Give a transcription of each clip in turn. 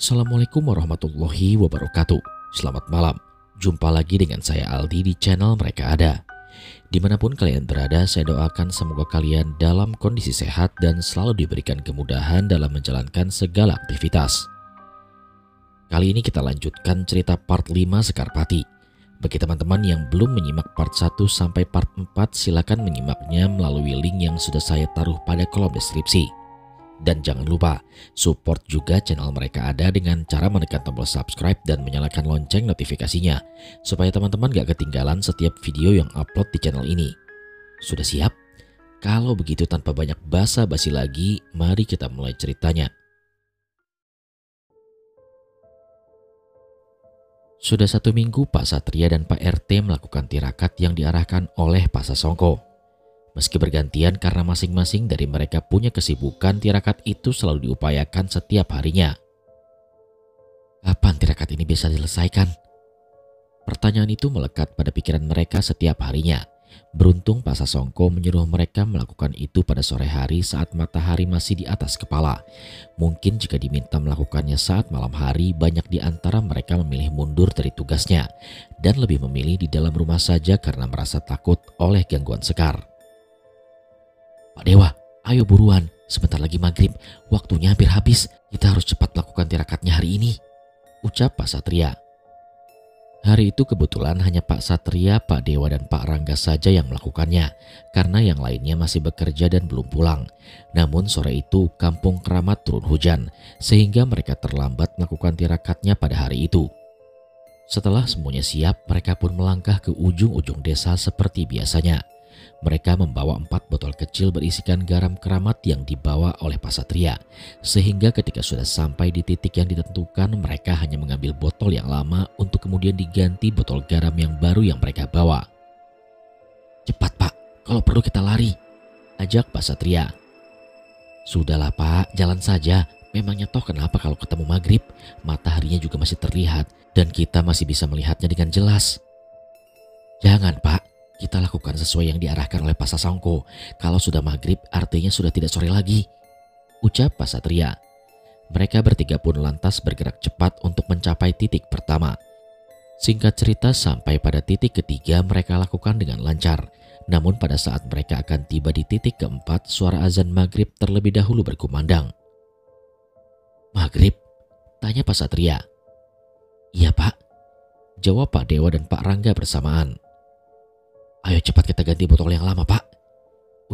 Assalamualaikum warahmatullahi wabarakatuh. Selamat malam. Jumpa lagi dengan saya Aldi di channel Mereka Ada. Dimanapun kalian berada, saya doakan semoga kalian dalam kondisi sehat dan selalu diberikan kemudahan dalam menjalankan segala aktivitas. Kali ini kita lanjutkan cerita part 5 Sekar Pati. Bagi teman-teman yang belum menyimak part 1 sampai part 4, silakan menyimaknya melalui link yang sudah saya taruh pada kolom deskripsi. Dan jangan lupa support juga channel Mereka Ada dengan cara menekan tombol subscribe dan menyalakan lonceng notifikasinya, supaya teman-teman gak ketinggalan setiap video yang upload di channel ini. Sudah siap? Kalau begitu tanpa banyak basa-basi lagi, mari kita mulai ceritanya. Sudah 1 minggu Pak Satria dan Pak RT melakukan tirakat yang diarahkan oleh Pak Sasongko. Meski bergantian karena masing-masing dari mereka punya kesibukan, tirakat itu selalu diupayakan setiap harinya. Kapan tirakat ini bisa diselesaikan? Pertanyaan itu melekat pada pikiran mereka setiap harinya. Beruntung Pak Sasongko menyuruh mereka melakukan itu pada sore hari saat matahari masih di atas kepala. Mungkin jika diminta melakukannya saat malam hari, banyak di antara mereka memilih mundur dari tugasnya dan lebih memilih di dalam rumah saja karena merasa takut oleh gangguan Sekar. Pak Dewa, ayo buruan, sebentar lagi maghrib, waktunya hampir habis, kita harus cepat melakukan tirakatnya hari ini, ucap Pak Satria. Hari itu kebetulan hanya Pak Satria, Pak Dewa dan Pak Rangga saja yang melakukannya, karena yang lainnya masih bekerja dan belum pulang. Namun sore itu kampung Keramat turun hujan, sehingga mereka terlambat melakukan tirakatnya pada hari itu. Setelah semuanya siap, mereka pun melangkah ke ujung-ujung desa seperti biasanya. Mereka membawa 4 botol kecil berisikan garam keramat yang dibawa oleh Pak Satria, sehingga ketika sudah sampai di titik yang ditentukan, mereka hanya mengambil botol yang lama untuk kemudian diganti botol garam yang baru yang mereka bawa. Cepat Pak, kalau perlu kita lari, ajak Pak Satria. Sudahlah Pak, jalan saja, memangnya toh kenapa kalau ketemu maghrib, mataharinya juga masih terlihat dan kita masih bisa melihatnya dengan jelas. Jangan Pak, kita lakukan sesuai yang diarahkan oleh Pak Sasongko. Kalau sudah maghrib artinya sudah tidak sore lagi, ucap Pak Satria. Mereka bertiga pun lantas bergerak cepat untuk mencapai titik pertama. Singkat cerita, sampai pada titik ketiga mereka lakukan dengan lancar. Namun pada saat mereka akan tiba di titik keempat, suara azan maghrib terlebih dahulu berkumandang. Maghrib? Tanya Pak Satria. Iya Pak, jawab Pak Dewa dan Pak Rangga bersamaan. Ayo cepat kita ganti botol yang lama Pak,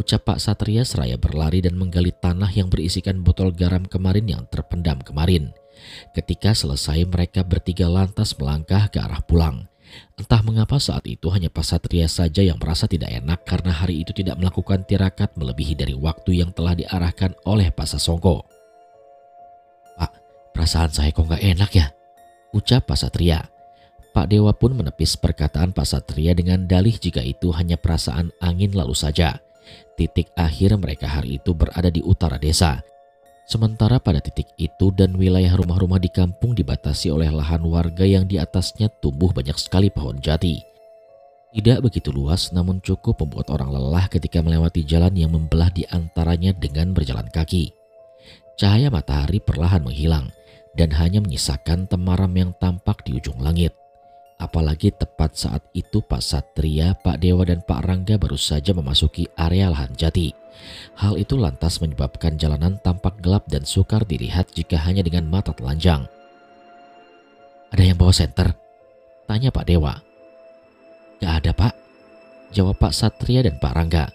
ucap Pak Satria seraya berlari dan menggali tanah yang berisikan botol garam kemarin yang terpendam kemarin. Ketika selesai, mereka bertiga lantas melangkah ke arah pulang. Entah mengapa saat itu hanya Pak Satria saja yang merasa tidak enak karena hari itu tidak melakukan tirakat melebihi dari waktu yang telah diarahkan oleh Pak Sasongko. Pak, perasaan saya kok gak enak ya, ucap Pak Satria. Pak Dewa pun menepis perkataan Pak Satria dengan dalih jika itu hanya perasaan angin lalu saja. Titik akhir mereka hari itu berada di utara desa. Sementara pada titik itu dan wilayah rumah-rumah di kampung dibatasi oleh lahan warga yang di atasnya tumbuh banyak sekali pohon jati. Tidak begitu luas namun cukup membuat orang lelah ketika melewati jalan yang membelah di antaranya dengan berjalan kaki. Cahaya matahari perlahan menghilang dan hanya menyisakan temaram yang tampak di ujung langit. Apalagi tepat saat itu Pak Satria, Pak Dewa dan Pak Rangga baru saja memasuki area lahan jati. Hal itu lantas menyebabkan jalanan tampak gelap dan sukar dilihat jika hanya dengan mata telanjang. Ada yang bawa senter? Tanya Pak Dewa. Gak ada Pak, jawab Pak Satria dan Pak Rangga.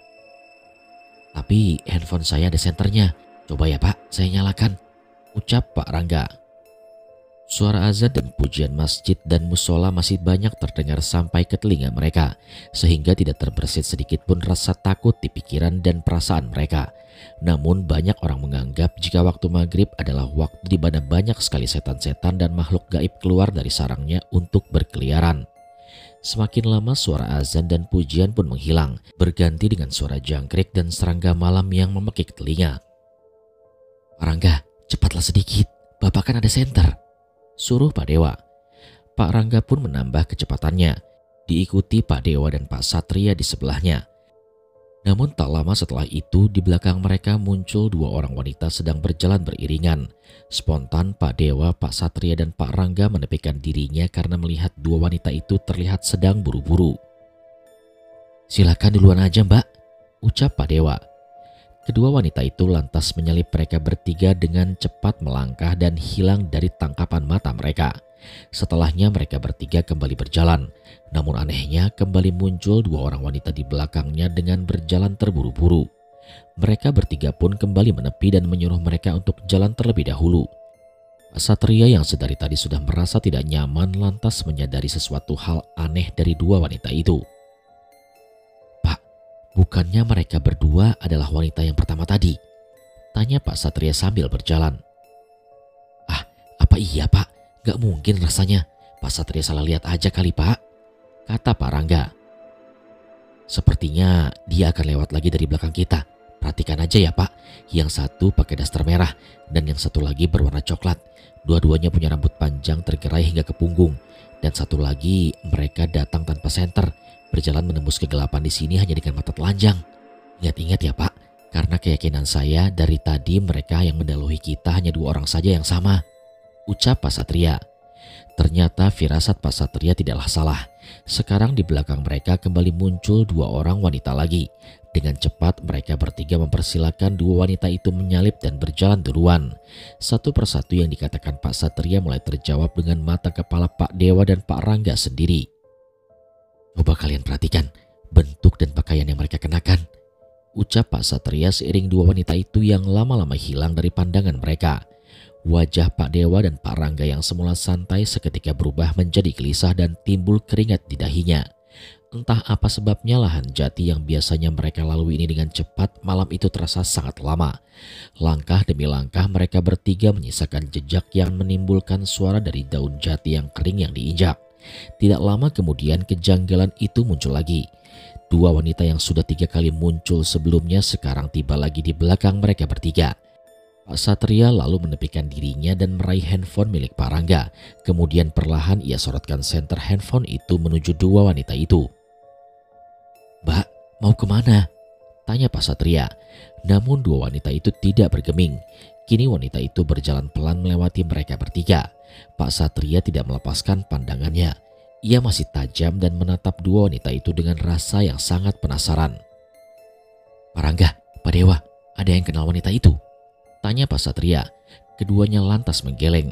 Tapi handphone saya ada senternya, coba ya Pak saya nyalakan, ucap Pak Rangga. Suara azan dan pujian masjid dan musola masih banyak terdengar sampai ke telinga mereka, sehingga tidak terbersit sedikit pun rasa takut di pikiran dan perasaan mereka. Namun banyak orang menganggap jika waktu maghrib adalah waktu di mana banyak sekali setan-setan dan makhluk gaib keluar dari sarangnya untuk berkeliaran. Semakin lama suara azan dan pujian pun menghilang, berganti dengan suara jangkrik dan serangga malam yang memekik telinga. Rangga, cepatlah sedikit, Bapak kan ada senter, suruh Pak Dewa. Pak Rangga pun menambah kecepatannya, diikuti Pak Dewa dan Pak Satria di sebelahnya. Namun tak lama setelah itu di belakang mereka muncul dua orang wanita sedang berjalan beriringan. Spontan Pak Dewa, Pak Satria dan Pak Rangga menepikan dirinya karena melihat dua wanita itu terlihat sedang buru-buru. "Silakan duluan aja Mbak," ucap Pak Dewa. Kedua wanita itu lantas menyalip mereka bertiga dengan cepat melangkah dan hilang dari tangkapan mata mereka. Setelahnya mereka bertiga kembali berjalan. Namun anehnya kembali muncul dua orang wanita di belakangnya dengan berjalan terburu-buru. Mereka bertiga pun kembali menepi dan menyuruh mereka untuk jalan terlebih dahulu. Pak Satria yang sedari tadi sudah merasa tidak nyaman lantas menyadari sesuatu hal aneh dari dua wanita itu. "Pak, bukannya mereka berdua adalah wanita yang pertama tadi?" tanya Pak Satria sambil berjalan. "Ah, apa iya Pak? Gak mungkin rasanya. Pak Satria salah lihat aja kali Pak," kata Pak Rangga. "Sepertinya dia akan lewat lagi dari belakang kita. Perhatikan aja ya Pak, yang satu pakai daster merah dan yang satu lagi berwarna coklat. Dua-duanya punya rambut panjang tergerai hingga ke punggung. Dan satu lagi mereka datang tanpa senter, berjalan menembus kegelapan di sini hanya dengan mata telanjang. Ingat-ingat ya Pak, karena keyakinan saya dari tadi mereka yang mendahului kita hanya dua orang saja yang sama," ucap Pak Satria. Ternyata firasat Pak Satria tidaklah salah. Sekarang di belakang mereka kembali muncul dua orang wanita lagi. Dengan cepat mereka bertiga mempersilahkan dua wanita itu menyalip dan berjalan duluan. Satu persatu yang dikatakan Pak Satria mulai terjawab dengan mata kepala Pak Dewa dan Pak Rangga sendiri. "Coba kalian perhatikan bentuk dan pakaian yang mereka kenakan," ucap Pak Satria seiring dua wanita itu yang lama-lama hilang dari pandangan mereka. Wajah Pak Dewa dan Pak Rangga yang semula santai seketika berubah menjadi gelisah dan timbul keringat di dahinya. Entah apa sebabnya lahan jati yang biasanya mereka lalui ini dengan cepat malam itu terasa sangat lama. Langkah demi langkah mereka bertiga menyisakan jejak yang menimbulkan suara dari daun jati yang kering yang diinjak. Tidak lama kemudian kejanggalan itu muncul lagi. Dua wanita yang sudah 3 kali muncul sebelumnya sekarang tiba lagi di belakang mereka bertiga. Pak Satria lalu menepikan dirinya dan meraih handphone milik Pak Rangga. Kemudian perlahan ia sorotkan senter handphone itu menuju dua wanita itu. "Mbak, mau kemana?" tanya Pak Satria. Namun dua wanita itu tidak bergeming. Kini wanita itu berjalan pelan melewati mereka bertiga. Pak Satria tidak melepaskan pandangannya. Ia masih tajam dan menatap dua wanita itu dengan rasa yang sangat penasaran. "Pak Rangga, Pak Dewa, ada yang kenal wanita itu?" tanya Pak Satria. Keduanya lantas menggeleng.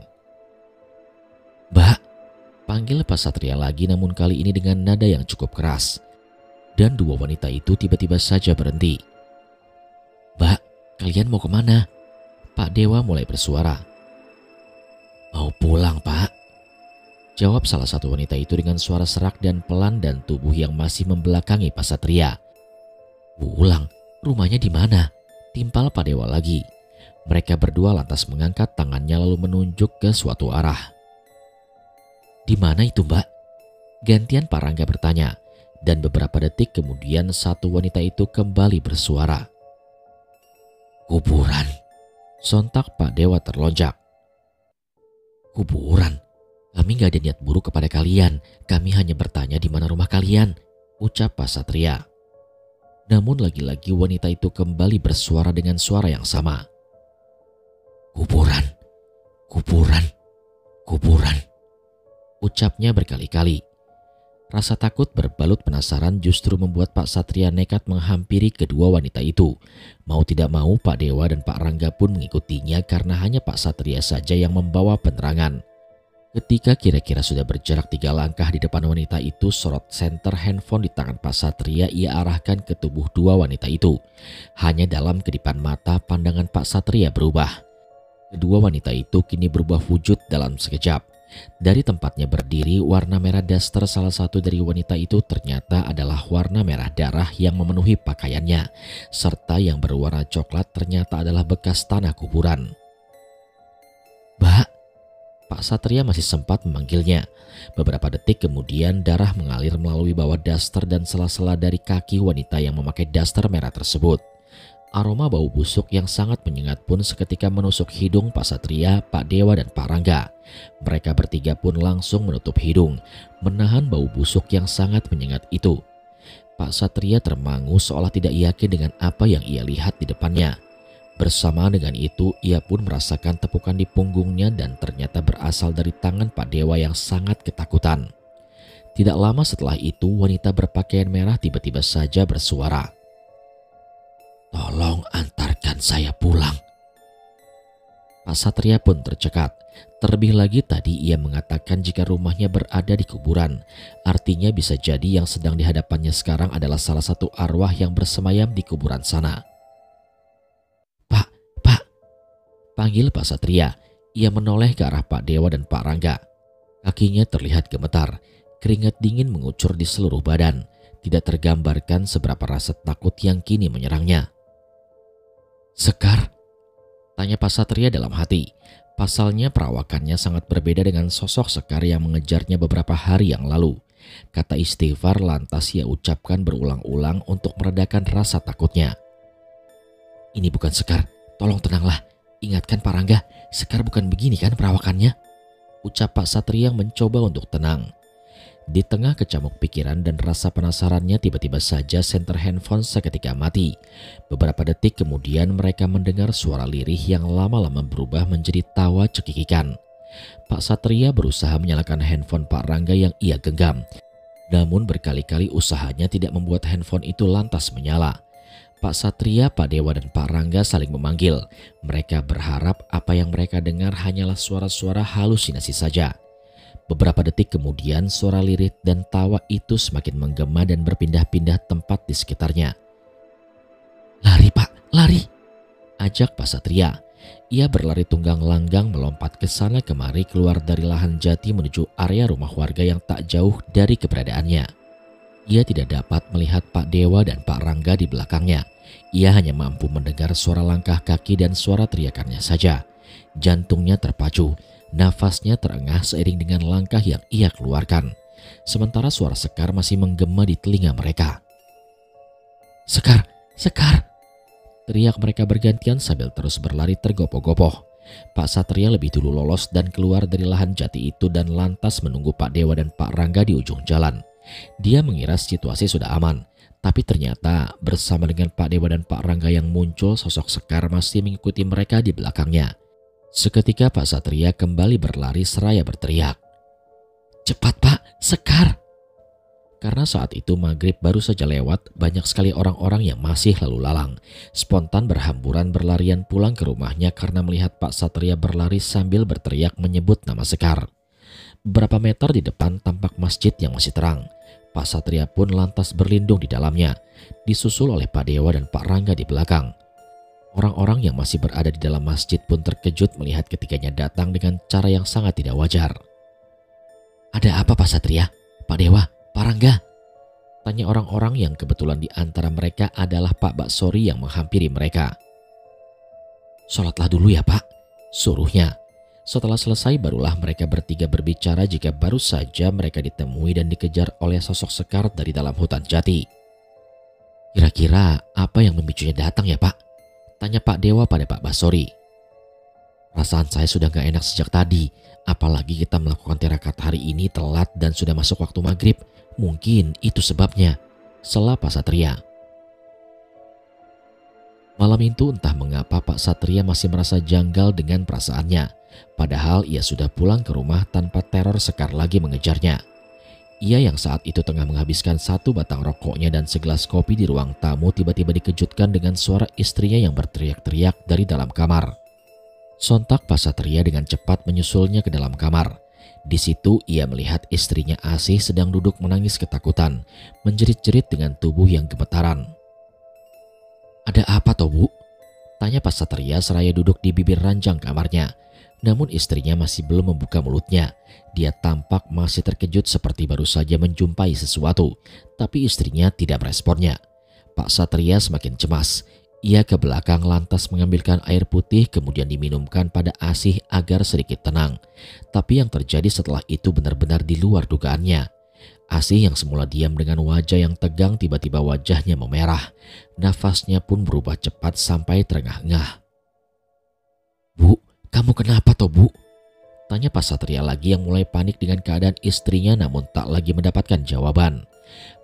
"Mbak," panggil Pak Satria lagi namun kali ini dengan nada yang cukup keras. Dan dua wanita itu tiba-tiba saja berhenti. "Mbak, kalian mau kemana?" Pak Dewa mulai bersuara. "Mau pulang Pak," jawab salah satu wanita itu dengan suara serak dan pelan dan tubuh yang masih membelakangi Pak Satria. "Pulang? Rumahnya di mana?" timpal Pak Dewa lagi. Mereka berdua lantas mengangkat tangannya lalu menunjuk ke suatu arah. "Di mana itu Mbak?" gantian Pak Rangga bertanya. Dan beberapa detik kemudian satu wanita itu kembali bersuara. "Kuburan." Sontak Pak Dewa terlonjak. "Kuburan? Kami gak ada niat buruk kepada kalian. Kami hanya bertanya di mana rumah kalian," ucap Pak Satria. Namun lagi-lagi wanita itu kembali bersuara dengan suara yang sama. "Kuburan, kuburan, kuburan," ucapnya berkali-kali. Rasa takut berbalut penasaran justru membuat Pak Satria nekat menghampiri kedua wanita itu. Mau tidak mau Pak Dewa dan Pak Rangga pun mengikutinya karena hanya Pak Satria saja yang membawa penerangan. Ketika kira-kira sudah berjarak 3 langkah di depan wanita itu, sorot senter handphone di tangan Pak Satria ia arahkan ke tubuh dua wanita itu. Hanya dalam kedipan mata pandangan Pak Satria berubah. Kedua wanita itu kini berubah wujud dalam sekejap. Dari tempatnya berdiri, warna merah daster salah satu dari wanita itu ternyata adalah warna merah darah yang memenuhi pakaiannya, serta yang berwarna coklat ternyata adalah bekas tanah kuburan. "Mbak," Pak Satria masih sempat memanggilnya. Beberapa detik kemudian darah mengalir melalui bawah daster dan sela-sela dari kaki wanita yang memakai daster merah tersebut. Aroma bau busuk yang sangat menyengat pun seketika menusuk hidung Pak Satria, Pak Dewa dan Pak Rangga. Mereka bertiga pun langsung menutup hidung, menahan bau busuk yang sangat menyengat itu. Pak Satria termangu seolah tidak yakin dengan apa yang ia lihat di depannya. Bersama dengan itu, ia pun merasakan tepukan di punggungnya dan ternyata berasal dari tangan Pak Dewa yang sangat ketakutan. Tidak lama setelah itu, wanita berpakaian merah tiba-tiba saja bersuara. "Tolong antarkan saya pulang." Pak Satria pun tercekat. Terlebih lagi tadi ia mengatakan jika rumahnya berada di kuburan. Artinya bisa jadi yang sedang dihadapannya sekarang adalah salah satu arwah yang bersemayam di kuburan sana. "Pak, Pak," panggil Pak Satria. Ia menoleh ke arah Pak Dewa dan Pak Rangga. Kakinya terlihat gemetar, keringat dingin mengucur di seluruh badan. Tidak tergambarkan seberapa rasa takut yang kini menyerangnya. "Sekar?" tanya Pak Satria dalam hati. Pasalnya perawakannya sangat berbeda dengan sosok Sekar yang mengejarnya beberapa hari yang lalu. Kata istighfar lantas ia ucapkan berulang-ulang untuk meredakan rasa takutnya. "Ini bukan Sekar, tolong tenanglah. Ingatkan Pak Rangga, Sekar bukan begini kan perawakannya?" ucap Pak Satria mencoba untuk tenang. Di tengah kecamuk pikiran dan rasa penasarannya, tiba-tiba saja senter handphone seketika mati. Beberapa detik kemudian mereka mendengar suara lirih yang lama-lama berubah menjadi tawa cekikikan. Pak Satria berusaha menyalakan handphone Pak Rangga yang ia genggam. Namun berkali-kali usahanya tidak membuat handphone itu lantas menyala. Pak Satria, Pak Dewa dan Pak Rangga saling memanggil. Mereka berharap apa yang mereka dengar hanyalah suara-suara halusinasi saja. Beberapa detik kemudian suara lirih dan tawa itu semakin menggema dan berpindah-pindah tempat di sekitarnya. "Lari Pak, lari!" ajak Pak Satria. Ia berlari tunggang langgang melompat ke sana kemari keluar dari lahan jati menuju area rumah warga yang tak jauh dari keberadaannya. Ia tidak dapat melihat Pak Dewa dan Pak Rangga di belakangnya. Ia hanya mampu mendengar suara langkah kaki dan suara teriakannya saja. Jantungnya terpacu. Nafasnya terengah seiring dengan langkah yang ia keluarkan. Sementara suara Sekar masih menggema di telinga mereka. "Sekar! Sekar!" teriak mereka bergantian sambil terus berlari tergopoh-gopoh. Pak Satria lebih dulu lolos dan keluar dari lahan jati itu dan lantas menunggu Pak Dewa dan Pak Rangga di ujung jalan. Dia mengira situasi sudah aman. Tapi ternyata bersama dengan Pak Dewa dan Pak Rangga yang muncul, sosok Sekar masih mengikuti mereka di belakangnya. Seketika Pak Satria kembali berlari seraya berteriak, "Cepat Pak, Sekar!" Karena saat itu maghrib baru saja lewat, banyak sekali orang-orang yang masih lalu lalang. Spontan berhamburan berlarian pulang ke rumahnya karena melihat Pak Satria berlari sambil berteriak menyebut nama Sekar. Beberapa meter di depan tampak masjid yang masih terang. Pak Satria pun lantas berlindung di dalamnya, disusul oleh Pak Dewa dan Pak Rangga di belakang. Orang-orang yang masih berada di dalam masjid pun terkejut melihat ketiganya datang dengan cara yang sangat tidak wajar. "Ada apa Pak Satria, Pak Dewa, Pak Rangga?" tanya orang-orang yang kebetulan di antara mereka adalah Pak Baksori yang menghampiri mereka. "Sholatlah dulu ya Pak," suruhnya. Setelah selesai barulah mereka bertiga berbicara jika baru saja mereka ditemui dan dikejar oleh sosok Sekar dari dalam hutan jati. "Kira-kira apa yang memicunya datang ya Pak?" tanya Pak Dewa pada Pak Baksori. "Perasaan saya sudah gak enak sejak tadi, apalagi kita melakukan tirakat hari ini telat dan sudah masuk waktu maghrib. Mungkin itu sebabnya," sela Pak Satria. Malam itu entah mengapa Pak Satria masih merasa janggal dengan perasaannya. Padahal ia sudah pulang ke rumah tanpa teror Sekar lagi mengejarnya. Ia yang saat itu tengah menghabiskan satu batang rokoknya dan segelas kopi di ruang tamu tiba-tiba dikejutkan dengan suara istrinya yang berteriak-teriak dari dalam kamar. Sontak Pak Satria dengan cepat menyusulnya ke dalam kamar. Di situ ia melihat istrinya Asih sedang duduk menangis ketakutan, menjerit-jerit dengan tubuh yang gemetaran. "Ada apa toh Bu?" tanya Pak Satria seraya duduk di bibir ranjang kamarnya. Namun istrinya masih belum membuka mulutnya. Dia tampak masih terkejut seperti baru saja menjumpai sesuatu. Tapi istrinya tidak meresponnya. Pak Satria semakin cemas. Ia ke belakang lantas mengambilkan air putih kemudian diminumkan pada Asih agar sedikit tenang. Tapi yang terjadi setelah itu benar-benar di luar dugaannya. Asih yang semula diam dengan wajah yang tegang tiba-tiba wajahnya memerah. Nafasnya pun berubah cepat sampai terengah-engah. "Bu, kamu kenapa toh Bu?" tanya Pak Satria lagi yang mulai panik dengan keadaan istrinya namun tak lagi mendapatkan jawaban.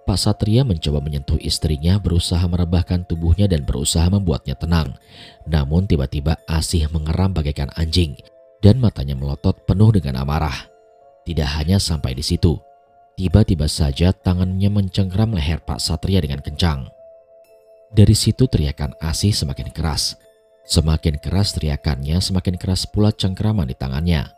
Pak Satria mencoba menyentuh istrinya, berusaha merebahkan tubuhnya dan berusaha membuatnya tenang. Namun tiba-tiba Asih mengeram bagaikan anjing dan matanya melotot penuh dengan amarah. Tidak hanya sampai di situ, tiba-tiba saja tangannya mencengkram leher Pak Satria dengan kencang. Dari situ teriakan Asih semakin keras. Semakin keras teriakannya, semakin keras pula cengkraman di tangannya.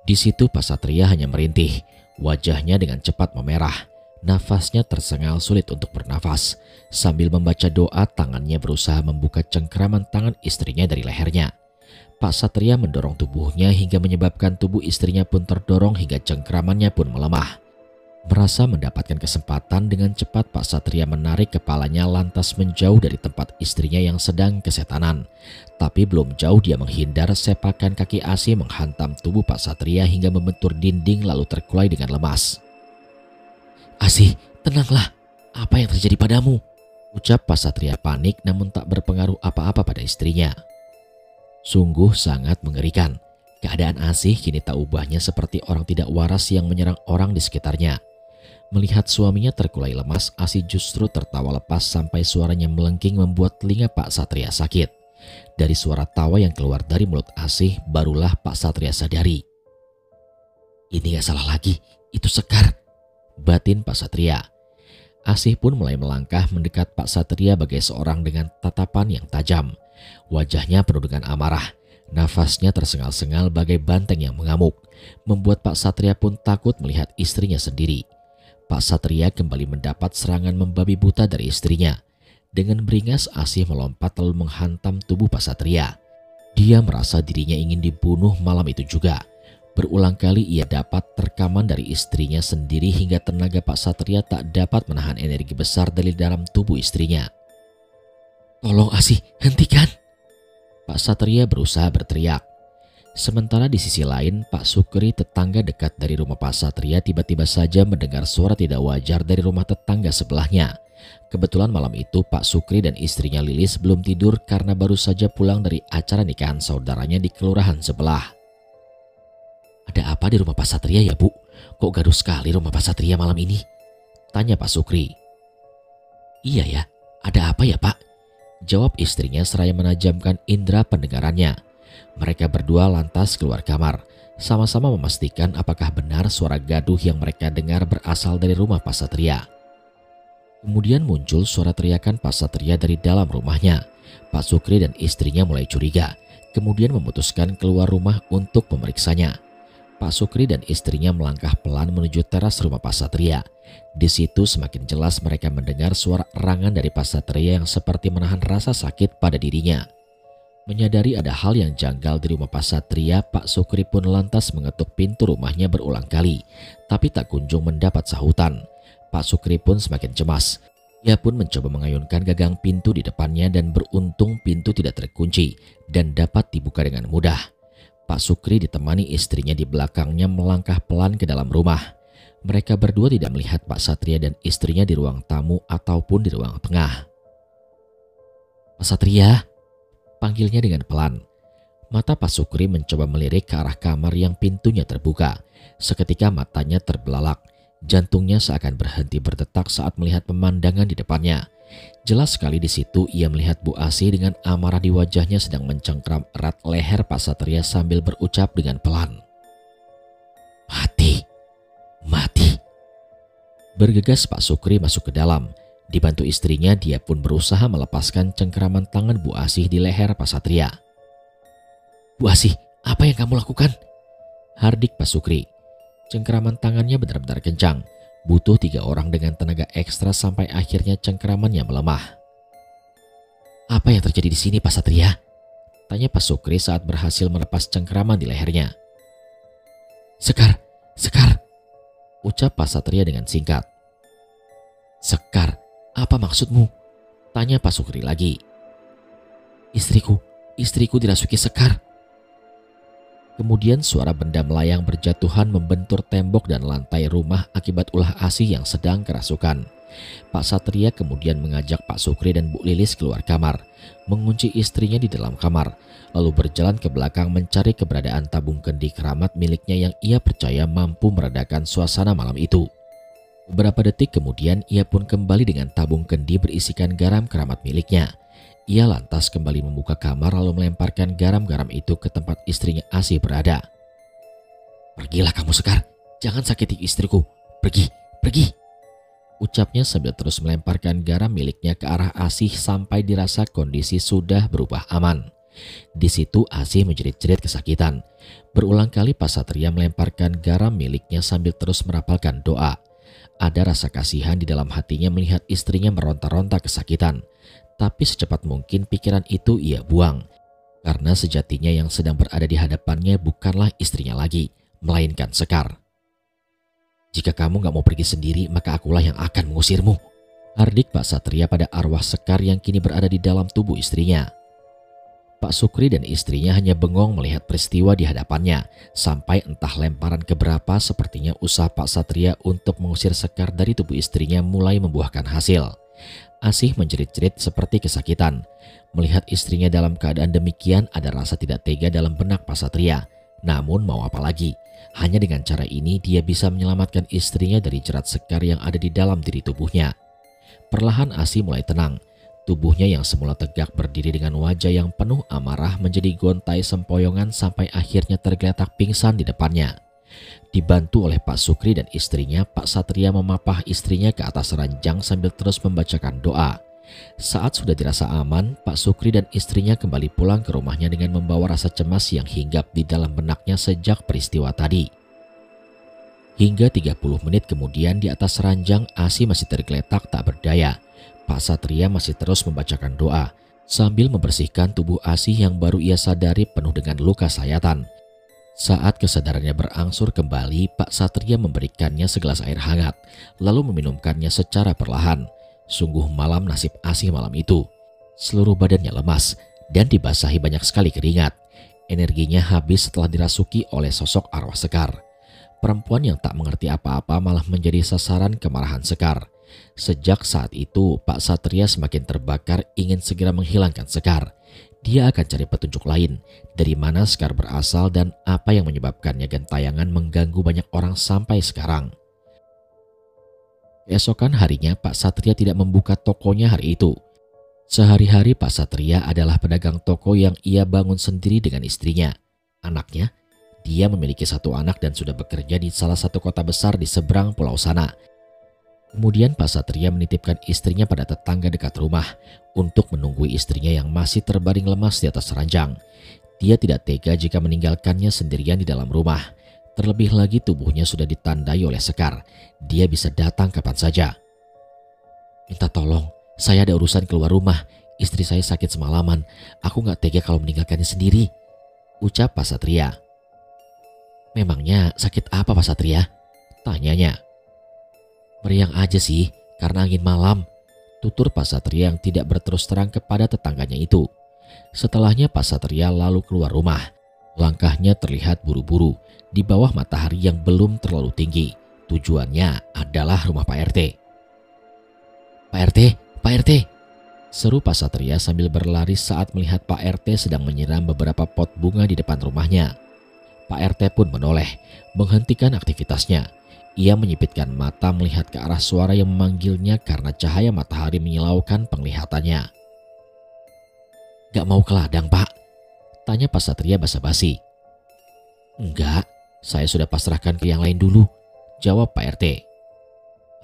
Di situ Pak Satria hanya merintih, wajahnya dengan cepat memerah. Nafasnya tersengal, sulit untuk bernafas. Sambil membaca doa, tangannya berusaha membuka cengkraman tangan istrinya dari lehernya. Pak Satria mendorong tubuhnya hingga menyebabkan tubuh istrinya pun terdorong hingga cengkramannya pun melemah. Merasa mendapatkan kesempatan, dengan cepat Pak Satria menarik kepalanya lantas menjauh dari tempat istrinya yang sedang kesetanan. Tapi belum jauh dia menghindar, sepakan kaki Asih menghantam tubuh Pak Satria hingga membentur dinding lalu terkulai dengan lemas. "Asih, tenanglah. Apa yang terjadi padamu?" ucap Pak Satria panik namun tak berpengaruh apa-apa pada istrinya. Sungguh sangat mengerikan. Keadaan Asih kini tak ubahnya seperti orang tidak waras yang menyerang orang di sekitarnya. Melihat suaminya terkulai lemas, Asih justru tertawa lepas sampai suaranya melengking membuat telinga Pak Satria sakit. Dari suara tawa yang keluar dari mulut Asih, barulah Pak Satria sadari. "Ini gak salah lagi, itu Sekar," batin Pak Satria. Asih pun mulai melangkah mendekat Pak Satria bagai seorang dengan tatapan yang tajam. Wajahnya penuh dengan amarah. Nafasnya tersengal-sengal bagai banteng yang mengamuk. Membuat Pak Satria pun takut melihat istrinya sendiri. Pak Satria kembali mendapat serangan membabi buta dari istrinya. Dengan beringas Asih melompat lalu menghantam tubuh Pak Satria. Dia merasa dirinya ingin dibunuh malam itu juga. Berulang kali ia dapat rekaman dari istrinya sendiri hingga tenaga Pak Satria tak dapat menahan energi besar dari dalam tubuh istrinya. "Tolong Asih, hentikan!" Pak Satria berusaha berteriak. Sementara di sisi lain, Pak Sukri, tetangga dekat dari rumah Pak Satria, tiba-tiba saja mendengar suara tidak wajar dari rumah tetangga sebelahnya. Kebetulan malam itu Pak Sukri dan istrinya Lilis belum tidur karena baru saja pulang dari acara nikahan saudaranya di kelurahan sebelah. "Ada apa di rumah Pak Satria ya, Bu? Kok gaduh sekali rumah Pak Satria malam ini?" tanya Pak Sukri. "Iya ya, ada apa ya Pak?" jawab istrinya seraya menajamkan indera pendengarannya. Mereka berdua lantas keluar kamar, sama-sama memastikan apakah benar suara gaduh yang mereka dengar berasal dari rumah Pak Satria. Kemudian muncul suara teriakan Pak Satria dari dalam rumahnya. Pak Sukri dan istrinya mulai curiga, kemudian memutuskan keluar rumah untuk memeriksanya. Pak Sukri dan istrinya melangkah pelan menuju teras rumah Pak Satria. Di situ semakin jelas mereka mendengar suara erangan dari Pak Satria yang seperti menahan rasa sakit pada dirinya. Menyadari ada hal yang janggal di rumah Pak Satria, Pak Sukri pun lantas mengetuk pintu rumahnya berulang kali, tapi tak kunjung mendapat sahutan. Pak Sukri pun semakin cemas. Ia pun mencoba mengayunkan gagang pintu di depannya dan beruntung pintu tidak terkunci dan dapat dibuka dengan mudah. Pak Sukri ditemani istrinya di belakangnya melangkah pelan ke dalam rumah. Mereka berdua tidak melihat Pak Satria dan istrinya di ruang tamu ataupun di ruang tengah. "Pak Satria," panggilnya dengan pelan. Mata Pak Sukri mencoba melirik ke arah kamar yang pintunya terbuka. Seketika matanya terbelalak. Jantungnya seakan berhenti berdetak saat melihat pemandangan di depannya. Jelas sekali di situ ia melihat Bu Asih dengan amarah di wajahnya sedang mencengkram erat leher Pak Satria sambil berucap dengan pelan, "Mati, mati." Bergegas Pak Sukri masuk ke dalam. Dibantu istrinya, dia pun berusaha melepaskan cengkeraman tangan Bu Asih di leher Pak Satria. "Bu Asih, apa yang kamu lakukan?" hardik Pak Sukri. Cengkeraman tangannya benar-benar kencang. Butuh 3 orang dengan tenaga ekstra sampai akhirnya cengkeramannya melemah. "Apa yang terjadi di sini Pak Satria?" tanya Pak Sukri saat berhasil melepas cengkeraman di lehernya. Sekar, ucap Pak Satria dengan singkat. "Sekar? Apa maksudmu?" tanya Pak Sukri lagi. Istriku dirasuki Sekar." Kemudian suara benda melayang berjatuhan membentur tembok dan lantai rumah akibat ulah Asih yang sedang kerasukan. Pak Satria kemudian mengajak Pak Sukri dan Bu Lilis keluar kamar, mengunci istrinya di dalam kamar, lalu berjalan ke belakang mencari keberadaan tabung kendi keramat miliknya yang ia percaya mampu meredakan suasana malam itu. Beberapa detik kemudian ia pun kembali dengan tabung kendi berisikan garam keramat miliknya. Ia lantas kembali membuka kamar lalu melemparkan garam-garam itu ke tempat istrinya Asih berada. "Pergilah kamu Sekar, jangan sakiti istriku. Pergi, pergi," ucapnya sambil terus melemparkan garam miliknya ke arah Asih sampai dirasa kondisi sudah berubah aman. Di situ Asih menjerit-jerit kesakitan. Berulang kali Pak Satria melemparkan garam miliknya sambil terus merapalkan doa. Ada rasa kasihan di dalam hatinya melihat istrinya meronta-ronta kesakitan. Tapi secepat mungkin pikiran itu ia buang. Karena sejatinya yang sedang berada di hadapannya bukanlah istrinya lagi, melainkan Sekar. "Jika kamu gak mau pergi sendiri, maka akulah yang akan mengusirmu," hardik Pak Satria pada arwah Sekar yang kini berada di dalam tubuh istrinya. Pak Sukri dan istrinya hanya bengong melihat peristiwa di hadapannya, sampai entah lemparan keberapa sepertinya usaha Pak Satria untuk mengusir Sekar dari tubuh istrinya mulai membuahkan hasil. Asih menjerit-jerit seperti kesakitan. Melihat istrinya dalam keadaan demikian, ada rasa tidak tega dalam benak Pak Satria. Namun mau apa lagi? Hanya dengan cara ini dia bisa menyelamatkan istrinya dari jerat Sekar yang ada di dalam diri tubuhnya. Perlahan Asih mulai tenang. Tubuhnya yang semula tegak berdiri dengan wajah yang penuh amarah menjadi gontai sempoyongan sampai akhirnya tergeletak pingsan di depannya. Dibantu oleh Pak Sukri dan istrinya, Pak Satria memapah istrinya ke atas ranjang sambil terus membacakan doa. Saat sudah dirasa aman, Pak Sukri dan istrinya kembali pulang ke rumahnya dengan membawa rasa cemas yang hinggap di dalam benaknya sejak peristiwa tadi. Hingga 30 menit kemudian di atas ranjang Asih masih tergeletak tak berdaya. Pak Satria masih terus membacakan doa sambil membersihkan tubuh Asih yang baru ia sadari penuh dengan luka sayatan. Saat kesadarannya berangsur kembali, Pak Satria memberikannya segelas air hangat, lalu meminumkannya secara perlahan. Sungguh malam nasib Asih malam itu. Seluruh badannya lemas dan dibasahi banyak sekali keringat. Energinya habis setelah dirasuki oleh sosok arwah Sekar. Perempuan yang tak mengerti apa-apa malah menjadi sasaran kemarahan Sekar. Sejak saat itu, Pak Satria semakin terbakar ingin segera menghilangkan Sekar. Dia akan cari petunjuk lain, dari mana Sekar berasal dan apa yang menyebabkannya gentayangan mengganggu banyak orang sampai sekarang. Keesokan harinya Pak Satria tidak membuka tokonya hari itu. Sehari-hari Pak Satria adalah pedagang toko yang ia bangun sendiri dengan istrinya, anaknya. Dia memiliki satu anak dan sudah bekerja di salah satu kota besar di seberang pulau sana. Kemudian Pak Satria menitipkan istrinya pada tetangga dekat rumah untuk menunggu istrinya yang masih terbaring lemas di atas ranjang. Dia tidak tega jika meninggalkannya sendirian di dalam rumah. Terlebih lagi tubuhnya sudah ditandai oleh Sekar. Dia bisa datang kapan saja. "Minta tolong, saya ada urusan keluar rumah. Istri saya sakit semalaman. Aku gak tega kalau meninggalkannya sendiri," ucap Pak Satria. "Memangnya sakit apa Pak Satria?" tanyanya. "Meriang aja sih, karena angin malam," tutur Pak Satria yang tidak berterus terang kepada tetangganya itu. Setelahnya Pak Satria lalu keluar rumah. Langkahnya terlihat buru-buru di bawah matahari yang belum terlalu tinggi. Tujuannya adalah rumah Pak RT. "Pak RT, Pak RT," seru Pak Satria sambil berlari saat melihat Pak RT sedang menyiram beberapa pot bunga di depan rumahnya. Pak RT pun menoleh, menghentikan aktivitasnya. Ia menyipitkan mata melihat ke arah suara yang memanggilnya karena cahaya matahari menyilaukan penglihatannya. "Gak mau ke ladang, Pak?" tanya Pak Satria basa-basi. "Enggak, saya sudah pasrahkan ke yang lain dulu," jawab Pak RT.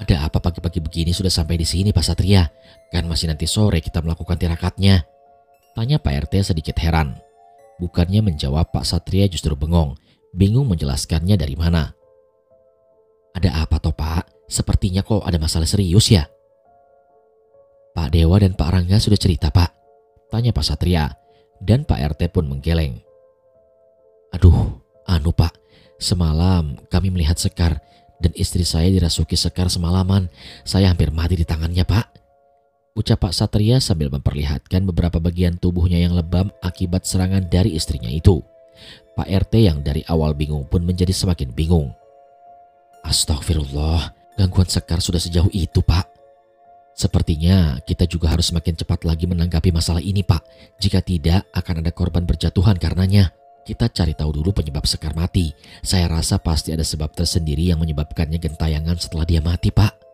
"Ada apa pagi-pagi begini sudah sampai di sini Pak Satria? Kan masih nanti sore kita melakukan tirakatnya," tanya Pak RT sedikit heran. Bukannya menjawab, Pak Satria justru bengong, bingung menjelaskannya dari mana. "Ada apa toh Pak? Sepertinya kok ada masalah serius ya?" "Pak Dewa dan Pak Rangga sudah cerita Pak," tanya Pak Satria, dan Pak RT pun menggeleng. "Aduh, Pak, semalam kami melihat Sekar dan istri saya dirasuki Sekar semalaman. Saya hampir mati di tangannya Pak," ucap Pak Satria sambil memperlihatkan beberapa bagian tubuhnya yang lebam akibat serangan dari istrinya itu. Pak RT yang dari awal bingung pun menjadi semakin bingung. "Astagfirullah, gangguan Sekar sudah sejauh itu Pak. Sepertinya kita juga harus semakin cepat lagi menanggapi masalah ini Pak. Jika tidak akan ada korban berjatuhan karenanya," Kita cari tahu dulu penyebab Sekar mati. Saya rasa pasti ada sebab tersendiri yang menyebabkannya gentayangan setelah dia mati, Pak.